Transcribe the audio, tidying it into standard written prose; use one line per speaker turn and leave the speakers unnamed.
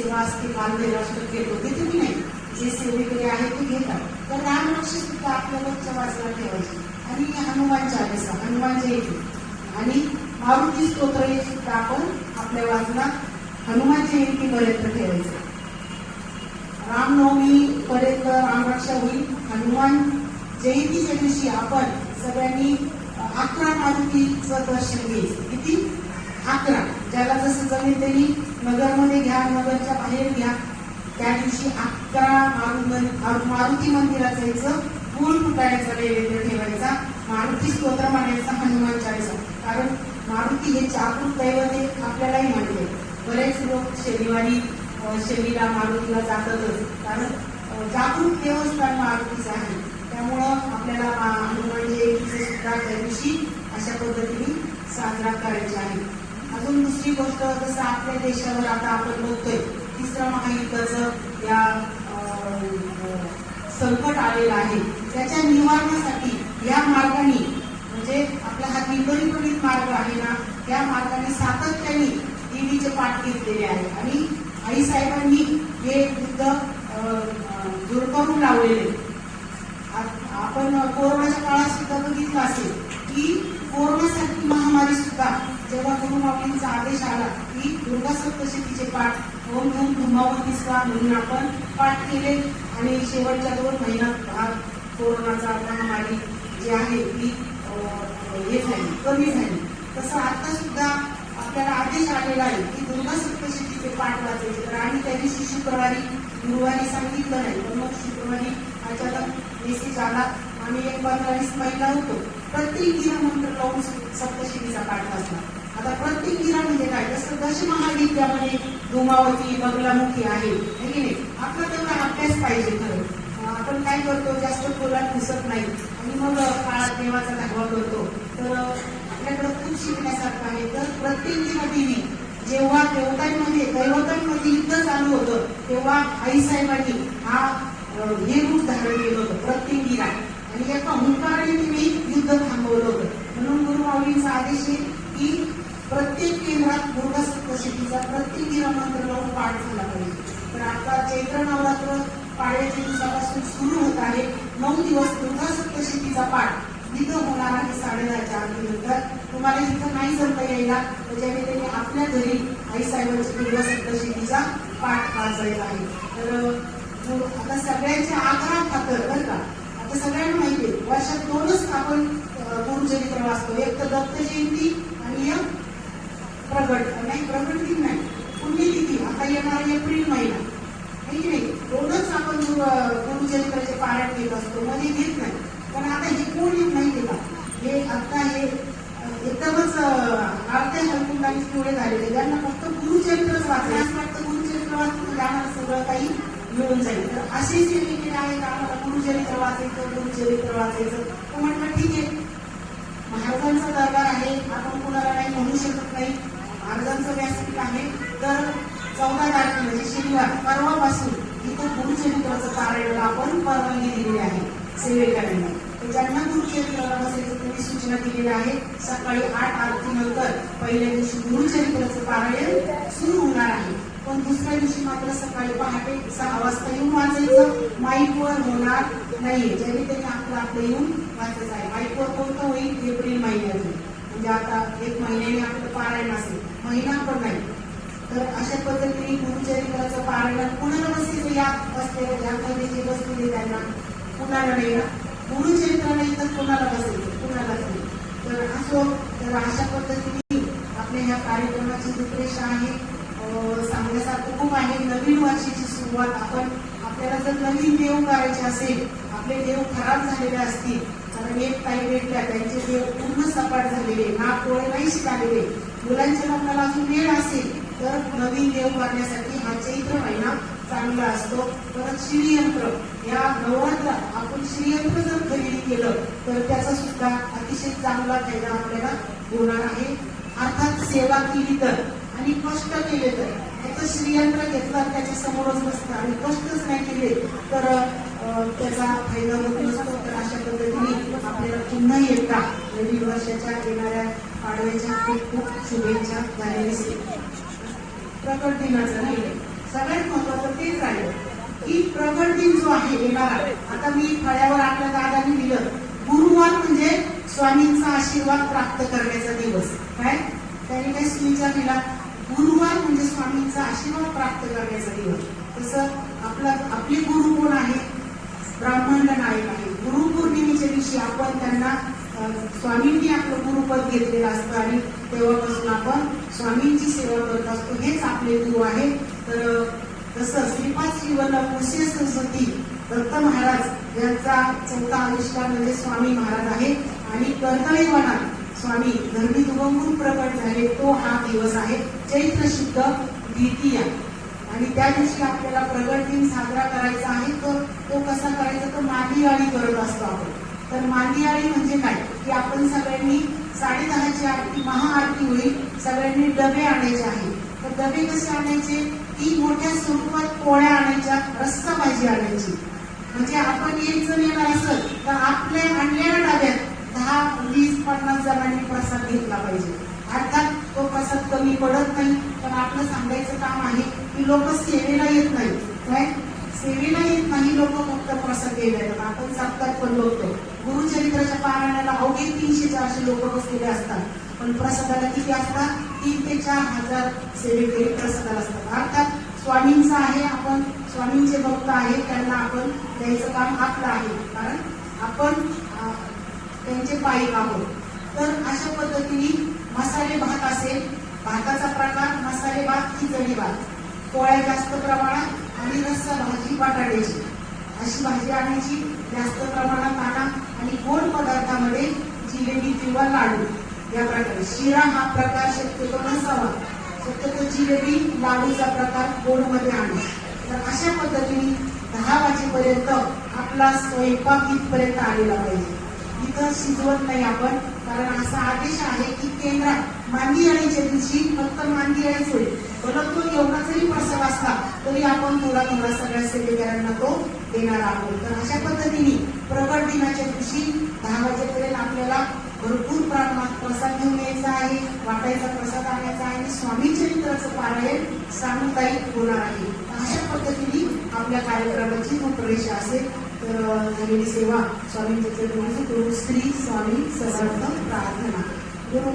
सेवा असते, बालदैराष्ट्र होते ते की नाही, जे सेवेकरी आहे ते घेतात. तर रामरक्ष सुद्धा आपल्या रोजच्या वाचनात ठेवायची. आणि हनुमान चालीसा, हनुमान जयंती आणि मारुती स्तोत्र हे सुद्धा आपण आपल्या वाचनात हनुमान जयंतीपर्यंत ठेवायचं. रामनवमी पर्यंत रामरक्षा होईल. हनुमान जयंतीच्या दिवशी आपण सगळ्यांनी 11 मारुतीचं दर्शन घ्यायचं. किती? 11. ज्याला जसं जमेल त्यांनी नगरमध्ये घ्या, नगरच्या बाहेर घ्या. त्या दिवशी 11 मारुती मंदिरात जायचं, फूल फुटायचा, नैवेद्य ठेवायचा, मारुती स्तोत्र म्हणायचा, हनुमान चालीसा. कारण मारुती हे जागृत दैवत हे आपल्यालाही माहिती आहे. बरेच लोक शनिला मारुतीला जातातच, कारण जागृत देवस्थान मारुतीचं आहे. त्यामुळं आपल्याला हनुमान जयंतीचं सुद्धा त्या दिवशी अशा पद्धतीने साजरा करायचा आहे. अजून दुसरी गोष्ट, जसं आपल्या देशावर आता आपण बघतोय तिसरं महायुद्धाचं या संकट आलेलं आहे, त्याच्या निवारणासाठी या मार्गाने, म्हणजे आपला हा विपरीत मार्ग आहे ना, त्या मार्गाने सातत्याने देवीचे पाठ घेतलेले आहे. आणि आईसाहेबांनी हे युद्ध दूर करून लावलेले. आपण कोरोनाच्या काळात सुद्धा बघितलं असेल की कोरोनासारखी महामारी सुद्धा जेव्हा गुरुमाऊलींचा आदेश आला की दुर्गा सप्तशतीचे पाठ ओम धूम धुमावती स्वाहा म्हणून आपण पाठ केले. आणि शेवटच्या 2 महिन्यात हा कोरोनाचा महामारी जी आहे ती हे झाली, कमी झाली. तसं आता सुद्धा आपल्याला आदेश आलेला आहे की दुर्गा सप्तशतीचे पाठ वाचायचे. तर आणि त्या दिवशी गुरुवारी सांगितलं नाही, पण मग शुक्रवारी अचानक मेसेज आला. आम्ही 15-20 महिला होतो, प्रत्येक गिरा मंत्र लावून सप्तशतीचा पाठ वाचला. आता प्रत्येक गिरा म्हणजे काय, जसं दशमहाविद्यामध्ये धुमावती बगलामुखी आहे की नाही, आपला तेवढा अभ्यास पाहिजे. खरं आपण काय करतो, जास्त खोलात घुसत नाही आणि मग काळात देवाचा धावा करतो. तर आपल्याकडे खूप शिकण्यासारखं आहे. तर प्रत्येक गिरा देवी जेव्हा दैवतांमध्ये युद्ध चालू होतं तेव्हा आईसाहेबांनी हे रूप धारण केलं होतं, प्रत्येक गिरा, आणि एका हुंकाराने तुम्ही युद्ध थांबवलं होतं. म्हणून गुरुमाऊलींचा आदेश आहे की प्रत्येक केंद्रात दुर्गा सप्तशतीचा प्रत्येक गिरा मंत्र लावून पाठ झाला पाहिजे. तर आता चैत्र नवरात्र पाडव्याच्या दिवसापासून सुरू होत आहे. 9 दिवस दुर्गा सप्तशतीचा पाठ तिथं होणार आहे 10:30च्या आरतीनंतर. तुम्हाला जिथं नाही जमता यायला त्याच्याने आपल्या घरी आईसाहेबांच्या दुर्गा सप्तशतीचा पाठ वाचायचा आहे. तर आता सगळ्यांच्या आग्रह खातर बरं का, आता सगळ्यांना माहिती आहे वर्षात 2च आपण गुरुचरित्र वाचतो, एक तर दत्त जयंती आणि एक प्रगट दिन नाही, पुण्यतिथी. आता येणारा एप्रिल महिना आहे की नाही, 2च आपण गुरुचरित्राचे पारायण घेत असतो, मध्ये घेत नाही. पण आता हे कोण येत नाही केला, हे आता हे एकदमच अर्ध्या हलकुंडाने पिवळे झालेले, ज्यांना फक्त गुरुचरित्रच वाचायचं असं वाटतं, गुरुचरित्र वाचून म्हणजे आम्हाला सगळं काही मिळून जाईल. तर असे सेवेकरी आहेत, आम्हाला गुरुचरित्र वाचायचं. तर म्हटलं ठीक आहे, महाराजांचा दरबार आहे, आपण कुणाला नाही म्हणू शकत नाही, महाराजांचं व्यासपीठ आहे. तर 14 तारखेला म्हणजे शनिवार परवापासून इथं गुरुचरित्राचं पारायणाला आपण परवानगी दिलेली आहे सेवेकऱ्यांना. तर ज्यांना गुरुचरित्राला बसायचं तुम्ही सूचना दिलेल्या आहे. सकाळी 8 आरतीनंतर पहिल्या दिवशी गुरुचरित्राचं पारायण सुरू होणार आहे. पण दुसऱ्या दिवशी मात्र सकाळी पहाटे 6 वाजता येऊन वाचायचं, माईकवर होणार नाहीये. ज्याने त्यांनी आपलं येऊन वाचायचं आहे. माईकवर कोणतं होईल, एप्रिल महिन्यातून, म्हणजे आता 1 महिन्याने आपलं पारायण असेल, महिना पण नाही. तर अशा पद्धतीने गुरुचरित्राचं पारायण कुणाला बसायचं, या बसलेल्या ज्यांना जे बसलेले त्यांना, कुणाला नाही ना, गुरुचरित्राला इथं कोणाला बसायचं, कुणालाच नाही. तर असो, तर अशा पद्धतीने आपल्या ह्या कार्यक्रमाची रूपरेषा आहे. सांगण्यासारखं खूप आहे. नवीन वर्षाची सुरुवात आपण, आपल्याला जर नवीन देव करायचे असेल, आपले देव खराब झालेले असतील, कारण एक ताई भेटल्या त्यांचे देव पूर्ण सपाट झालेले, नाक डोळे नाही शिकालेले, मुलांच्या लग्नाला अजून वेळ असेल तर नवीन देव करण्यासाठी हा चैत्र महिना चांगला असतो. परत श्रीयंत्र, या नवरात्रात आपण श्रीयंत्र जर खरेदी केलं तर त्याचा सुद्धा अतिशय चांगला फायदा आपल्याला होणार आहे. अर्थात सेवा केली तर आणि कष्ट केले तर, फक्त श्रीयंत्र घेतलं त्याच्या समोरच बसतं आणि कष्टच नाही केले तर त्याचा फायदा होत नसतो. तर अशा पद्धतीने आपल्याला पुन्हा एकदा नवीन वर्षाच्या येणाऱ्या पाडव्याच्या खूप खूप शुभेच्छा झालेल्या. प्रकट दिनाचं नाही, सगळ्यात की प्रगट दिन जो आहे येणारा, आता मी फळ्यावर आपल्या दादांनी दिलं, गुरुवार म्हणजे स्वामींचा आशीर्वाद प्राप्त करण्याचा दिवस. काय त्याने काय सुविचार दिला, गुरुवार म्हणजे स्वामींचा आशीर्वाद प्राप्त करण्याचा दिवस. तसं आपले गुरु कोण आहे, ब्राह्मण नायक आहे. गुरुपौर्णिमेच्या दिवशी आपण त्यांना स्वामींनी आपलं गुरुपद घेतलेलं असतं आणि तेव्हापासून आपण स्वामींची सेवा करत असतो. हेच आपले गुरु आहे. तर तसं श्रीपाद श्रीवल्लभ पुष्य सरस्वती दत्त महाराज यांचा चौथा आविष्कार म्हणजे स्वामी महाराज आहे आणि कर्दळीवनात स्वामी धर्मी दुगंगून प्रकट झाले तो हा दिवस आहे, चैत्र शुद्ध द्वितीया. आणि त्या दिवशी आपल्याला प्रगट दिन साजरा करायचा आहे. तर तो कसा करायचा, तर मांदियाळी करत असतो आपण. तर मांदियाळी म्हणजे काय, की आपण सगळ्यांनी 10:30ची आरती महाआरती होईल, सगळ्यांनी डबे आणायचे आहे. तर डबे कसे आणायचे, की मोठ्या स्वरूपात पोळ्या आणायच्या, रस्सा भाजी आणायची. म्हणजे आपण 1 जण येणार असेल तर आपल्या आणलेल्या डब्यात 10, 20, 50 जणांनी प्रसाद घेतला पाहिजे. अर्थात तो प्रसाद कमी पडत नाही, पण आपलं सांगायचं काम आहे की लोक सेवेला येत नाही. काय सेवेला येत नाही लोक, फक्त प्रसाद घ्यायला येतात. आपण सप्ताहात पण बघतो गुरुचरित्राच्या पारायणाला अवघे 300-400 लोक बसलेले असतात, पण प्रसादाला किती असतात, 3,000 ते 4,000 सेवेकरी प्रसादाला असतात. अर्थात स्वामींचं आहे, आपण स्वामींचे भक्त आहे, त्यांना आपण द्यायचं काम आपलं आहे, कारण आपण त्यांचे पायी आहोत. तर अशा पद्धतीने मसाले भात असेल, भाताचा प्रकार मसाले भात, खिचडी भात, पोळ्या जास्त प्रमाणात आणि रस्सा भाजी बटाट्याची अशी भाजी आणायची, जास्त प्रमाणात आणा. आणि गोड पदार्थामध्ये जिलेबी किंवा लाडू या प्रकारे. शिरा हा प्रकार शक्यतो नसावा, शक्यतो जिलेबी लाडूचा प्रकार गोड मध्ये आणा. तर अशा पद्धतीने 10 वाजेपर्यंत आपला स्वयंपाक इथपर्यंत आलेला पाहिजे. इथं शिजवत नाही आपण, कारण असा आदेश आहे की केंद्रात मांदियाळीच्या दिवशी फक्त मांदियाळीच होईल. भलं तो एवढा जरी प्रसाद असला तरी आपण थोडा थोडा सगळ्या सेवेकऱ्यांना तो देणार आहोत. तर अशा पद्धतीने प्रगट दिनाच्या दिवशी 10 वाजेपर्यंत आपल्याला भरपूर प्रमाणात प्रसाद घेऊन यायचा आहे, वाटायचा प्रसाद आणायचा आहे आणि स्वामी चरित्राचं पारायण सामुदायिक होणार आहे. अशा पद्धतीने आपल्या कार्यक्रमाची रूपरेषा असेल. तर झालेली सेवा स्वामींच्या चरणी गुरु श्री स्वामी समर्थ प्रार्थना. गुरु